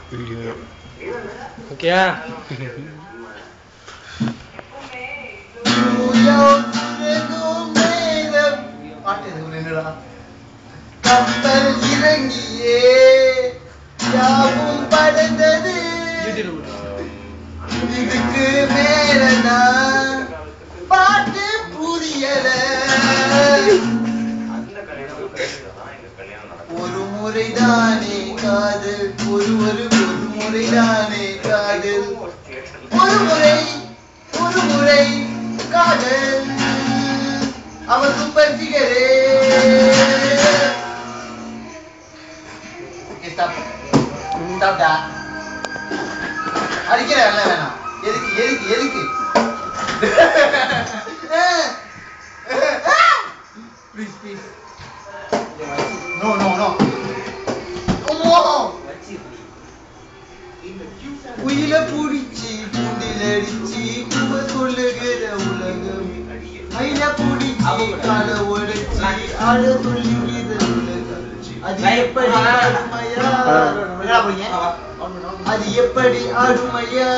Video ஓகேயா? கப்பல் இறங்கியே யாவும் படைந்தது, இதுக்கு மேலனா பாட்டு புரியல. ஒரு முறைதானே காதல், ஒரு முறைதானே காதல், ஒரு முறை காதல். அவன் சூப்பர் ஃபிகரே. அடிக்கிற வேணாம். எதுக்கு ப்ளீஸ் நோ உயில புடிச்சு பூண்டில் அடிச்சு கும்ப சொல்லுகிற உலகம், மயில புடிச்சு கால உடைச்சு ஆட சொல்லுகிற உலகம். அது எப்படி ஆடுமையா, அது எப்படி ஆடுமையா?